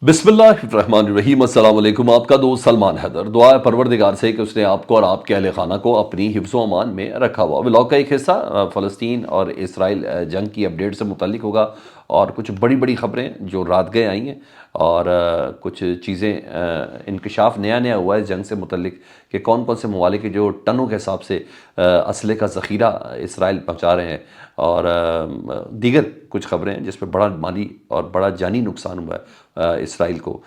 बिस्मिल्लाहिर्रहमानिर्रहीम। अस्सलाम वालेकुम। आपका दोस्त सलमान हैदर। दुआ है परवरदिगार से कि उसने आपको और आपके अहले खाना को अपनी हिफ्ज़ व अमान में रखा हुआ। व्लॉग का एक हिस्सा फ़लस्तीन और इसराइल जंग की अपडेट से मुतल्लिक होगा और कुछ बड़ी बड़ी ख़बरें जो रात गए आई हैं और कुछ चीज़ें इंकशाफ नया नया हुआ है इस जंग से मुतल्लिक कि कौन कौन से ममालिक के जो टनों के हिसाब से असले का ज़ख़ीरा इसराइल पहुँचा रहे हैं और दीगर कुछ ख़बरें हैं जिस पर बड़ा माली और बड़ा जानी नुकसान हुआ है इसराइल को।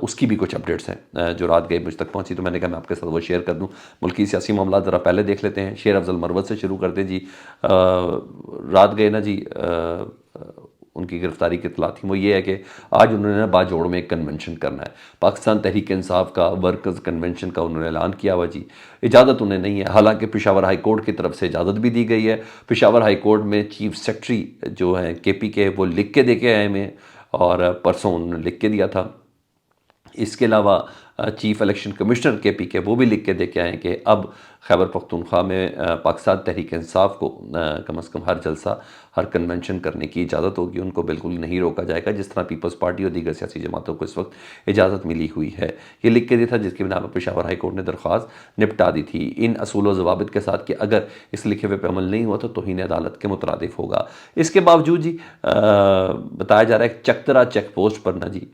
उसकी भी कुछ अपडेट्स हैं जो रात गए मुझ तक पहुंची, तो मैंने कहा मैं आपके साथ वो शेयर कर दूं। मुल्की सियासी मामला ज़रा पहले देख लेते हैं। शेर अफजल मरवत से शुरू करते जी। रात गए ना जी, उनकी गिरफ्तारी की इत्तला थी। वो ये है कि आज उन्होंने ना बाजोड़ में एक कन्वेंशन करना है। पाकिस्तान तहरीक इंसाफ का वर्कर्स कन्वेंशन का उन्होंने ऐलान किया हुआ जी। इजाज़त उन्हें नहीं है, हालांकि पेशावर हाई कोर्ट की तरफ से इजाज़त भी दी गई है। पेशावर हाई कोर्ट में चीफ सेक्रेटरी जो हैं KP के, वो लिख के दे के आए हैं और परसों उन्होंने लिख के दिया था। इसके अलावा चीफ इलेक्शन कमिश्नर KP के, वो भी लिख के दे के आए कि अब खैबर पख्तूनख्वा में पाकिस्तान तहरीक इंसाफ को कम से कम हर जलसा, हर कन्वेंशन करने की इजाज़त होगी। उनको बिल्कुल नहीं रोका जाएगा, जिस तरह पीपल्स पार्टी और दीगर सियासी जमातों को इस वक्त इजाज़त मिली हुई है। ये लिख के दिया था, जिसकी बिना पर पेशावर हाई कोर्ट ने दरख्वास्त निपटा दी थी इन असूल व ज़वाबित के साथ कि अगर इस लिखे हुए पर अमल नहीं हुआ तो तौहीन अदालत के मुतरादिफ होगा। इसके बावजूद जी बताया जा रहा है कि चकतरा चेक पोस्ट पर ना जी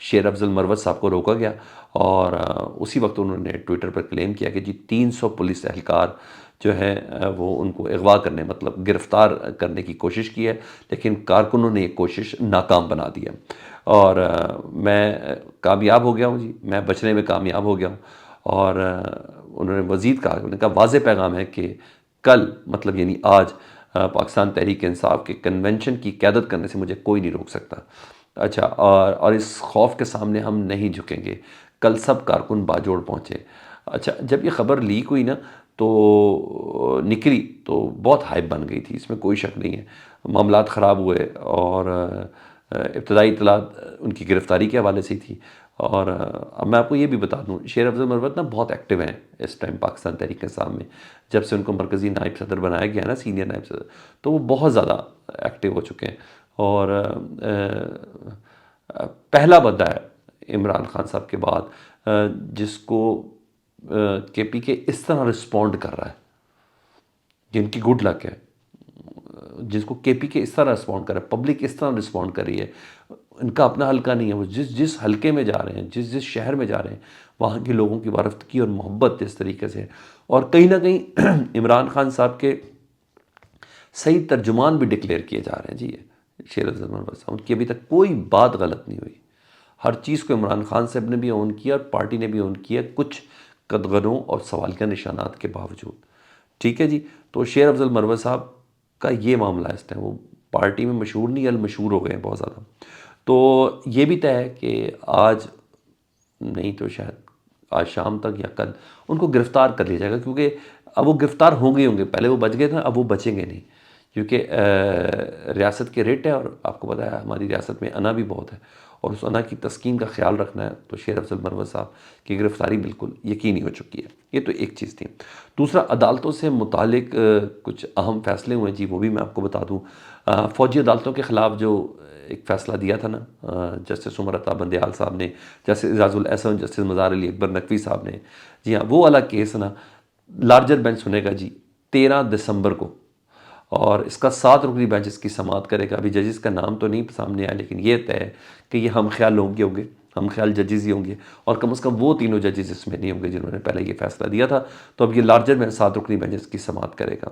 शेर अफजल मरवत साहब को रोका गया और उसी वक्त उन्होंने ट्विटर पर क्लेम किया कि जी 300 पुलिस एहलकार जो है वो उनको अगवा करने, मतलब गिरफ़्तार करने की कोशिश की है, लेकिन कारकुनों ने ये कोशिश नाकाम बना दी है। और मैं कामयाब हो गया हूँ जी, मैं बचने में कामयाब हो गया हूँ। और उन्होंने मज़ीद कहा, उन्होंने कहा वाज़ेह पैगाम है कि कल, मतलब यानी आज, पाकिस्तान तहरीक इंसाफ के कन्वेंशन की क़यादत करने से मुझे कोई नहीं रोक सकता। अच्छा, और इस खौफ के सामने हम नहीं झुकेंगे। कल सब कारकुन बाजोड़ पहुँचे। अच्छा, जब ये ख़बर लीक हुई ना तो निकली तो बहुत हाइप बन गई थी, इसमें कोई शक नहीं है। मामलात ख़राब हुए और इब्तदाई इत्तलात उनकी गिरफ़्तारी के हवाले से ही थी। और अब मैं आपको ये भी बता दूँ, शेर अफजल मरवत ना बहुत एक्टिव हैं इस टाइम पाकिस्तान तहरीक इंसाफ में। जब से उनको मरकज़ी नायब सदर बनाया गया ना, सीनियर नायब सदर, तो वो बहुत ज़्यादा एक्टिव हो चुके हैं। और पहला बंदा है इमरान खान साहब के बाद जिसको KP के इस तरह रिस्पॉन्ड कर रहा है, जिनकी गुड लक है, जिसको KP के इस तरह रिस्पॉन्ड कर रहा है, पब्लिक इस तरह रिस्पॉन्ड कर रही है। इनका अपना हल्का नहीं है, वो जिस जिस हल्के में जा रहे हैं, जिस जिस शहर में जा रहे हैं, वहाँ के लोगों की वारफ्तगी और मोहब्बत जिस तरीके से है। और कहीं ना कहीं इमरान खान साहब के सही तर्जुमान भी डिक्लेयर किए जा रहे हैं जी। ये शेर अफजल मरवत साहब, उनकी अभी तक कोई बात गलत नहीं हुई। हर चीज़ को इमरान खान साहब ने भी ऑन किया और पार्टी ने भी ऑन किया, कुछ कदगरों और सवाल के निशानात के बावजूद। ठीक है जी। तो शेर अफजल मरवत साहब का ये मामला है इस टाइम, वो पार्टी में मशहूर नहीं, अल मशहूर हो गए हैं बहुत ज़्यादा। तो ये भी तय है कि आज नहीं तो शायद आज शाम तक या कल उनको गिरफ़्तार कर लिया जाएगा, क्योंकि अब वो गिरफ़्तार होंगे। पहले वो बच गए थे, अब वो बचेंगे नहीं, क्योंकि रियासत के रेट है और आपको पता है हमारी रियासत में अना भी बहुत है और उस अना की तस्कीन का ख्याल रखना है। तो शेर अफजल मरवत साहब की गिरफ़्तारी बिल्कुल यकीनी हो चुकी है। ये तो एक चीज़ थी। दूसरा, अदालतों से मुतालिक कुछ अहम फ़ैसले हुए जी, वो भी मैं आपको बता दूँ। फ़ौजी अदालतों के ख़िलाफ़ जो एक फ़ैसला दिया था ना जस्टिस उमर अता बंदयाल साहब ने, जस्टिस एजाज़ुल एहसन, जस्टिस मज़ार अली अकबर नकवी साहब ने, जी हाँ, वो वाला केस ना लार्जर बेंच सुनेगा जी 13 दिसंबर को। और इसका 7 रुकनी बेंच इसकी समाअत करेगा। अभी जजेस का नाम तो नहीं सामने आया, लेकिन ये तय है कि ये हम ख्याल लोग होंगे, हम ख्याल जजेस ही होंगे, और कम से कम वो तीनों जजेस इसमें नहीं होंगे जिन्होंने पहले ये फैसला दिया था। तो अब ये लार्जर बेंच 7 रुकनी बेंच इसकी समाअत करेगा।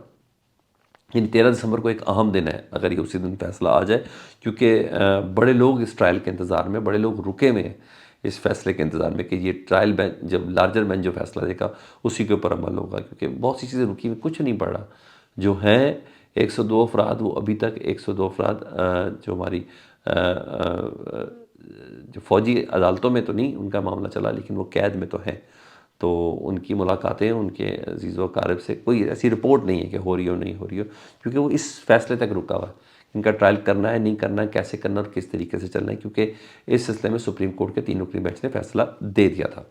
इन 13 दिसंबर को एक अहम दिन है अगर ये उसी दिन फैसला आ जाए, क्योंकि बड़े लोग इस ट्रायल के इंतज़ार में, बड़े लोग रुके हुए हैं इस फैसले के इंतज़ार में कि ये ट्रायल बेंच, जब लार्जर बेंच जो फैसला देगा उसी के ऊपर अमल होगा, क्योंकि बहुत सी चीज़ें रुकी हुई, कुछ नहीं पड़ रहा। जो हैं 102 अफराद, वो अभी तक 102 अफराद जो हमारी जो फ़ौजी अदालतों में तो नहीं उनका मामला चला, लेकिन वो कैद में तो हैं। तो उनकी मुलाकातें उनके अजीज़ व अक़ारिब से कोई ऐसी रिपोर्ट नहीं है कि हो रही हो नहीं हो रही हो, क्योंकि वो इस फैसले तक रुका हुआ है इनका ट्रायल करना है नहीं करना है, कैसे करना और किस तरीके से चलना है, क्योंकि इस सिलसिले में सुप्रीम कोर्ट के 3 रुकनी बेंच ने फैसला दे दिया था।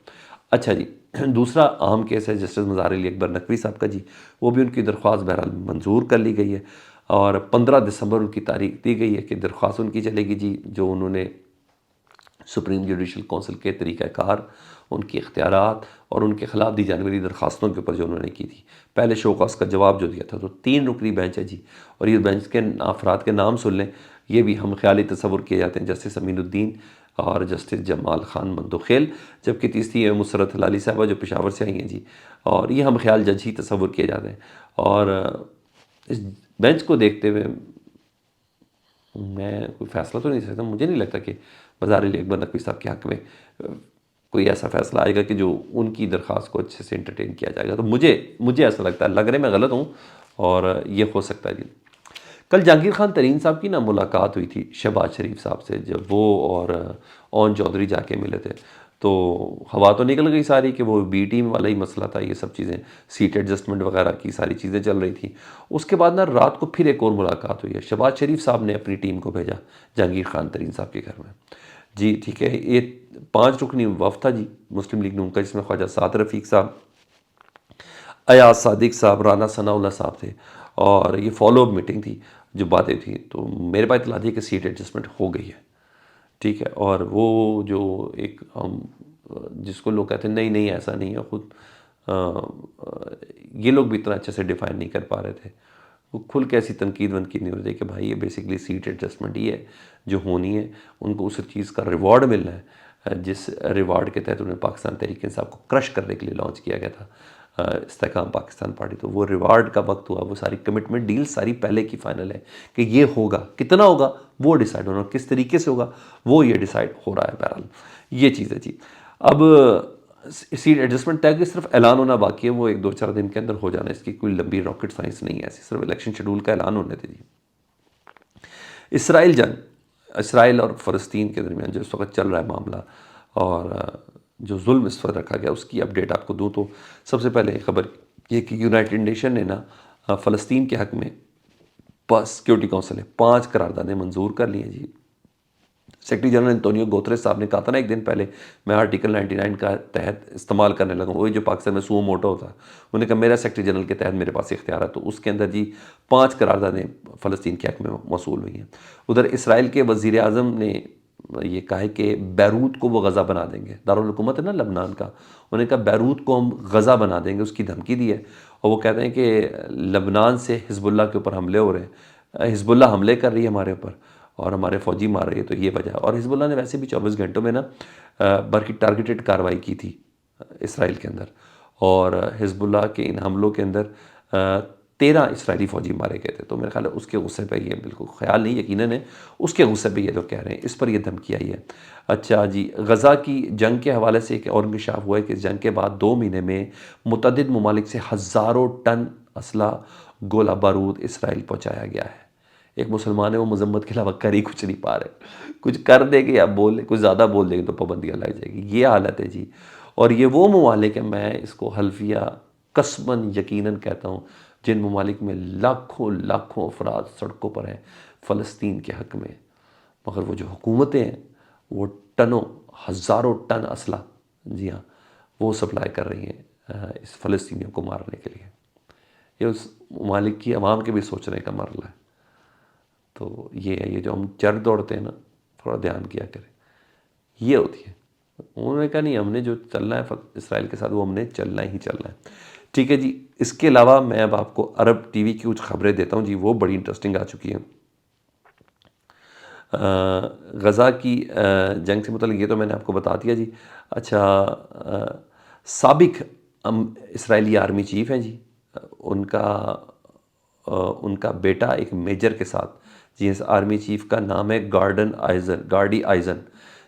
अच्छा जी, दूसरा अहम केस है जस्टिस मज़ार अली अकबर नकवी साहब का जी। वो भी उनकी दरख्वास्त बहरहाल मंजूर कर ली गई है और 15 दिसंबर उनकी तारीख दी गई है कि दरख्वास्त उनकी चलेगी जी, जो उन्होंने سپریم جوڈیشل کونسل کے طریقہ کار، ان کے اختیارات اور ان کے خلاف دی جانے والی درخواستوں کے اوپر جو انہوں نے کی تھی، پہلے شو کاز کا جواب جو دیا تھا، تو 3 رکنی بینچ ہے جی، اور یہ بینچ کے افراد کے نام سن لیں، یہ بھی ہم خیالی تصور کیے جاتے ہیں، جسٹس امین الدین اور جسٹس جمال خان مندوخیل، جبکہ تیسری ہے مسرت ہلالی صاحبہ جو پشاور سے آئی ہیں جی، اور یہ ہم خیال جج ہی تصور کیے جاتے ہیں۔ اور اس بینچ کو دیکھتے ہوئے میں کوئی فیصلہ تو نہیں دے سکتا، مجھے نہیں لگتا کہ بازار اکبر نقوی صاحب کے حق میں کوئی ایسا فیصلہ آئے گا کہ جو ان کی درخواست کو اچھے سے انٹرٹین کیا جائے گا، تو مجھے ایسا لگتا ہے، لگ رہے میں غلط ہوں، اور یہ ہو سکتا ہے جی۔ کل جہانگیر خان ترین صاحب کی نا ملاقات ہوئی تھی شہباز شریف صاحب سے، جب وہ اور اون چودھری جا کے ملے تھے، تو ہوا تو نکل گئی ساری کہ وہ بی ٹیم والا ہی مسئلہ تھا، یہ سب چیزیں سیٹ ایڈجسٹمنٹ وغیرہ کی ساری چیزیں چل رہی تھیں۔ اس کے بعد نا رات کو پھر ایک اور ملاقات ہوئی ہے، شہباز شریف صاحب نے اپنی ٹیم کو بھیجا جہانگیر خان ترین صاحب کے گھر میں جی، ٹھیک ہے۔ یہ 5 رکنی وفد تھا جی مسلم لیگ نون کا، جس میں خواجہ سعد رفیق صاحب، ایاز صادق صاحب، رانا ثناء اللہ صاحب تھے، اور یہ فالو اپ میٹنگ تھی، جو باتیں تھیں، تو میرے پاس اطلاع تھی کہ سیٹ ایڈجسٹمنٹ ہو گئی ہے، ٹھیک ہے۔ اور وہ جو ایک جس کو لوگ کہتے ہیں نہیں نہیں ایسا نہیں ہے، خود یہ لوگ بھی اتنا اچھے سے ڈیفائن نہیں کر پا رہے تھے، وہ کھل کے ایسی تنقید ونقید نہیں ہو رہی کہ بھائی یہ بیسیکلی سیٹ ایڈجسٹمنٹ ہی ہے جو ہونی ہے، ان کو اس چیز کا ریوارڈ ملنا ہے جس ریوارڈ کے تحت انہیں پاکستان تحریک انصاف کو کرش کرنے کے لیے لانچ کیا گیا تھا استحکام پاکستان پارٹی، تو وہ ریوارڈ کا وقت ہوا، وہ ساری کمٹمنٹ ڈیل ساری پہلے کی فائنل ہے کہ یہ ہوگا، کتنا ہوگا وہ ڈیسائیڈ ہونا، کس طریقے سے ہوگا وہ یہ ڈیسائیڈ ہو رہا ہے۔ بہرحال یہ چیز ہے جی۔ اب سیٹ ایڈجسٹمنٹ طے کہ صرف اعلان ہونا باقی ہے، وہ 1-2-4 دن کے اندر ہو جانا ہے، اس کی کوئی لمبی راکٹ سائنس نہیں ہے، ایسی صرف الیکشن شیڈول کا اعلان ہونے تھے جی۔ اسرائیل جنگ، اسرائیل اور فلسطین کے درمیان جو اس وقت چل رہا ہے معاملہ، اور جو ظلم اس وقت رکھا گیا، اس کی اپڈیٹ آپ کو دوں تو سب سے پہلے خبر یہ کہ یونائٹڈ نیشن نے نا فلسطین کے حق میں سیکیورٹی کونسل ہے 5 قراردادیں منظور کر لی ہیں جی۔ سیکرٹری جنرل انتونیو گوتریس صاحب نے کہا تھا نا ایک دن پہلے میں آرٹیکل 99 کا تحت استعمال کرنے لگا، وہی جو پاکستان میں سو موٹو ہوتا ہے، انہوں نے کہا میرا سیکرٹری جنرل کے تحت میرے پاس اختیار ہے، تو اس کے اندر جی 5 قراردادیں فلسطین کے حق میں موصول ہوئی ہیں۔ ادھر اسرائیل کے وزیر اعظم نے یہ کہا ہے کہ بیروت کو وہ غزہ بنا دیں گے، دارالحکومت ہے نا لبنان کا، انہوں نے کہا بیروت کو ہم غزہ بنا دیں گے، اس کی دھمکی دی ہے، اور وہ کہتے ہیں کہ لبنان سے حزب اللہ کے اوپر حملے ہو رہے ہیں، حزب اللہ حملے کر رہی ہے ہمارے اوپر اور ہمارے فوجی مار رہی ہے، تو یہ وجہ ہے۔ اور حزب اللہ نے ویسے بھی 24 گھنٹوں میں نا برقی ٹارگیٹڈ کارروائی کی تھی اسرائیل کے اندر، اور حزب اللہ کے ان حملوں کے اندر 13 اسرائیلی فوجی مارے گئے تھے، تو میرے خیال ہے اس کے غصے پہ یہ بالکل خیال نہیں یقیناً ہے، اس کے غصے پہ یہ لوگ کہہ رہے ہیں، اس پر یہ دھمکی آئی ہے۔ اچھا جی، غزہ کی جنگ کے حوالے سے ایک اور انکشاف ہوا ہے کہ اس جنگ کے بعد 2 مہینے میں متعدد ممالک سے ہزاروں ٹن اسلحہ گولہ بارود اسرائیل پہنچایا گیا ہے۔ ایک مسلمان ہے، وہ مذمت کے علاوہ کر ہی کچھ نہیں پا رہے، کچھ کر دے گے یا بول کچھ زیادہ بول دے گے تو پابندیاں لگ جائے گی، یہ حالت ہے جی۔ اور یہ وہ ممالک ہیں، میں اس کو حلفیہ قسماً یقیناً کہتا ہوں، جن ممالک میں لاکھوں لاکھوں افراد سڑکوں پر ہیں فلسطین کے حق میں، مگر وہ جو حکومتیں ہیں وہ ٹنوں ہزاروں ٹن اسلحہ جی ہاں وہ سپلائی کر رہی ہیں اس فلسطینیوں کو مارنے کے لیے۔ یہ اس ممالک کی عوام کے بھی سوچنے کا مرحلہ ہے۔ تو یہ ہے، یہ جو ہم چر دوڑتے ہیں نا، تھوڑا دھیان کیا کریں، یہ ہوتی ہے۔ انہوں نے کہا نہیں، ہم نے جو چلنا ہے اسرائیل کے ساتھ وہ ہم نے چلنا ہی چلنا ہے، ٹھیک ہے جی۔ اس کے علاوہ میں اب آپ کو عرب ٹی وی کی کچھ خبریں دیتا ہوں جی، وہ بڑی انٹرسٹنگ آ چکی ہیں۔ غزہ کی جنگ سے متعلق یہ تو میں نے آپ کو بتا دیا جی۔ اچھا، سابق اسرائیلی آرمی چیف ہیں جی، ان کا بیٹا ایک میجر کے ساتھ، جی اس آرمی چیف کا نام ہے گارڈی آئزن،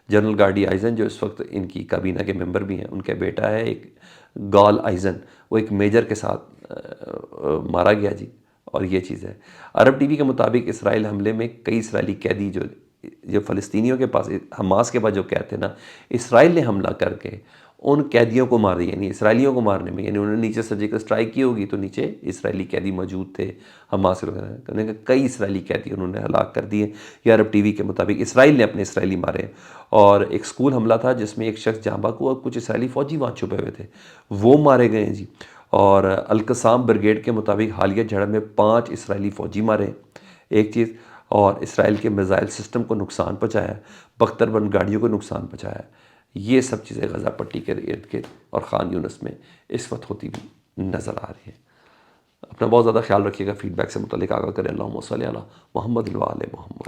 جنرل گارڈی آئزن، جو اس وقت ان کی کابینہ کے ممبر بھی ہیں، ان کا بیٹا ہے ایک گال آئزن، وہ ایک میجر کے ساتھ مارا گیا جی۔ اور یہ چیز ہے، عرب ٹی وی کے مطابق اسرائیل حملے میں کئی اسرائیلی قیدی جو فلسطینیوں کے پاس، حماس کے پاس جو قید تھے نا، اسرائیل نے حملہ کر کے ان قیدیوں کو مار دیا، یعنی اسرائیلیوں کو مارنے میں، یعنی انہوں نے نیچے سرجیکل اسٹرائک کی ہوگی تو نیچے اسرائیلی قیدی موجود تھے، حماس کے لوگ، کئی اسرائیلی قیدی انہوں نے ہلاک کر دیے۔ یہ عرب ٹی وی کے مطابق اسرائیل نے اپنے اسرائیلی مارے، اور ایک سکول حملہ تھا جس میں ایک شخص جاں بحق ہوا، کچھ اسرائیلی فوجی وہاں چھپے ہوئے تھے، وہ مارے گئے ہیں جی۔ اور القسام بریگیڈ کے مطابق حالیہ جھڑپ میں 5 اسرائیلی فوجی مارے، ایک چیز۔ اور اسرائیل کے میزائل سسٹم کو نقصان پہنچایا ہے، بختر بند گاڑیوں کو نقصان پہنچایا ہے۔ یہ سب چیزیں غزہ پٹی کے ارد گرد اور خان یونس میں اس وقت ہوتی بھی نظر آ رہی ہیں۔ اپنا بہت زیادہ خیال رکھیے گا، فیڈ بیک سے متعلق آگاہ کریں۔ اللہم صلی علی محمد و آل محمد۔